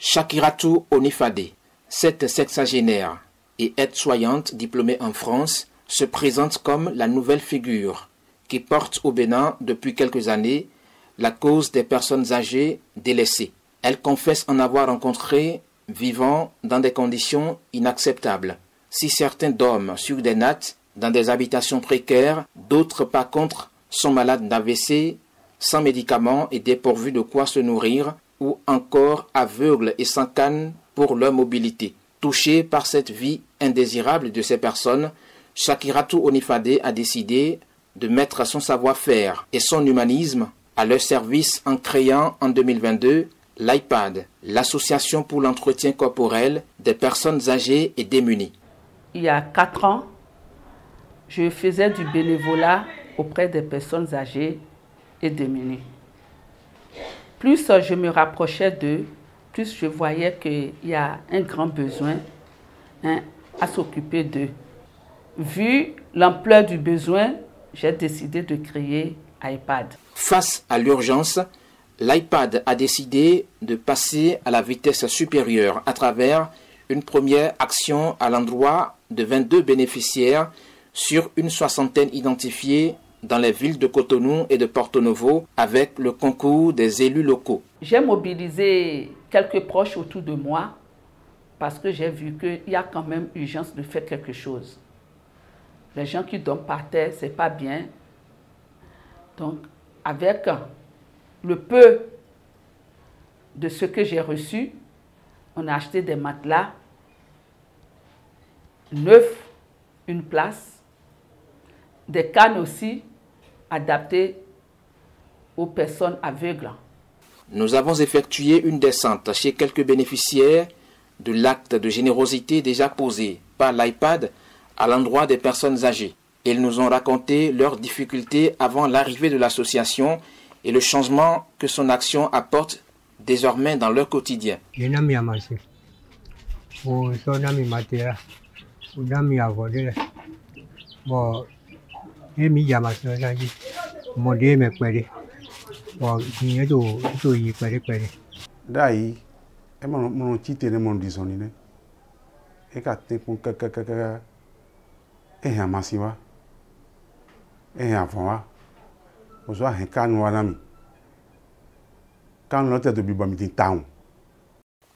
Shakiratou Onifade, cette sexagénaire et aide-soignante diplômée en France, se présente comme la nouvelle figure qui porte au Bénin depuis quelques années la cause des personnes âgées délaissées. Elle confesse en avoir rencontré vivant dans des conditions inacceptables. Si certains dorment sur des nattes, dans des habitations précaires, d'autres par contre sont malades d'AVC, sans médicaments et dépourvus de quoi se nourrir, ou encore aveugles et sans canne pour leur mobilité. Touchée par cette vie indésirable de ces personnes, Shakiratou Onifade a décidé de mettre son savoir-faire et son humanisme à leur service en créant en 2022 l'IPAD, l'Association pour l'entretien corporel des personnes âgées et démunies. Il y a 4 ans, je faisais du bénévolat auprès des personnes âgées et démunies. Plus je me rapprochais d'eux, plus je voyais qu'il y a un grand besoin à s'occuper d'eux. Vu l'ampleur du besoin, j'ai décidé de créer iPad. Face à l'urgence, l'iPad a décidé de passer à la vitesse supérieure à travers une première action à l'endroit de 22 bénéficiaires sur une soixantaine identifiés dans les villes de Cotonou et de Porto Novo avec le concours des élus locaux. J'ai mobilisé quelques proches autour de moi parce que j'ai vu qu'il y a quand même urgence de faire quelque chose. Les gens qui dorment par terre, ce n'est pas bien. Donc, avec le peu de ce que j'ai reçu, on a acheté des matelas neufs, une place, des cannes aussi adaptées aux personnes aveugles. Nous avons effectué une descente chez quelques bénéficiaires de l'acte de générosité déjà posé par l'iPad à l'endroit des personnes âgées. Ils nous ont raconté leurs difficultés avant l'arrivée de l'association et le changement que son action apporte désormais dans leur quotidien.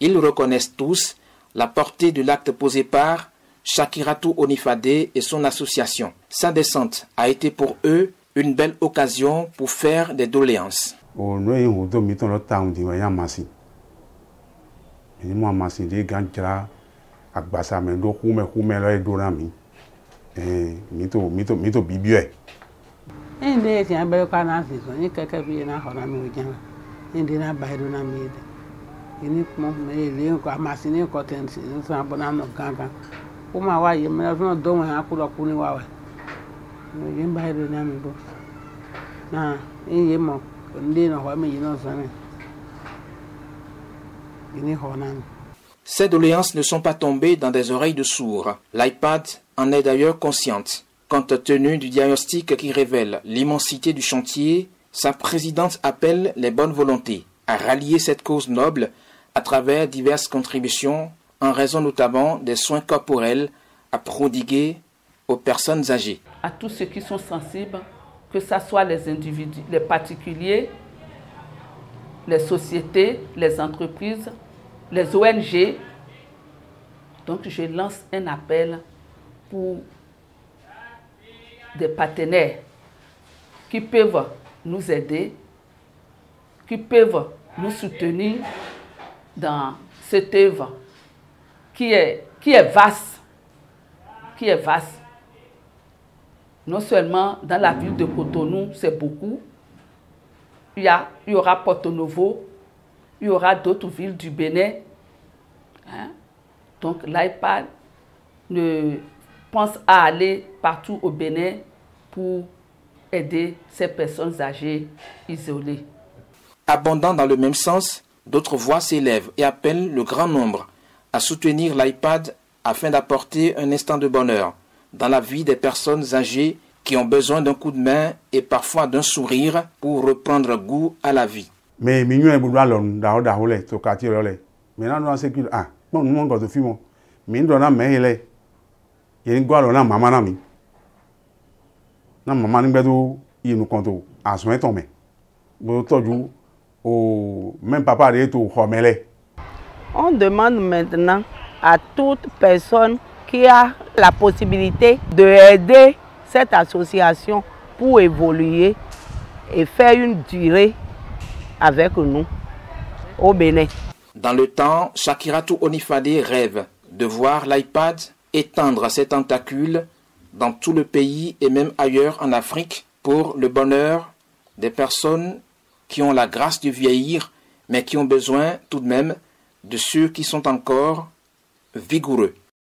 Ils reconnaissent tous la portée de l'acte posé par Shakiratou Onifade et son association. Sa descente a été pour eux une belle occasion pour faire des doléances. Ces doléances ne sont pas tombées dans des oreilles de sourds. L'iPad en est d'ailleurs consciente. Compte tenu du diagnostic qui révèle l'immensité du chantier, sa présidente appelle les bonnes volontés à rallier cette cause noble à travers diverses contributions, en raison notamment des soins corporels à prodiguer aux personnes âgées. À tous ceux qui sont sensibles, que ce soit les individus, les particuliers, les sociétés, les entreprises, les ONG. Donc je lance un appel pour des partenaires qui peuvent nous aider, qui peuvent nous soutenir dans cette œuvre qui est vaste, Non seulement dans la ville de Cotonou, c'est beaucoup. Il y aura Porto Novo, il y aura d'autres villes du Bénin. Donc l'iPad pense à aller partout au Bénin pour aider ces personnes âgées isolées. Abondant dans le même sens, d'autres voix s'élèvent et appellent le grand nombre à soutenir l'iPad afin d'apporter un instant de bonheur dans la vie des personnes âgées qui ont besoin d'un coup de main et parfois d'un sourire pour reprendre goût à la vie. Mais Maintenant, nous avons ah, bon, nous avons fait mon. Mais nous avons fait il y a une gueule, on a maman ami. Na maman ni bedo il nous compte à soin tombé. Bon toujours au même papa est au homele. On demande maintenant à toute personne qui a la possibilité d'aider cette association pour évoluer et faire une durée avec nous au Bénin. Dans le temps, Shakiratou Onifade rêve de voir l'iPad étendre ses tentacules dans tout le pays et même ailleurs en Afrique pour le bonheur des personnes qui ont la grâce de vieillir mais qui ont besoin tout de même de ceux qui sont encore vigoureux.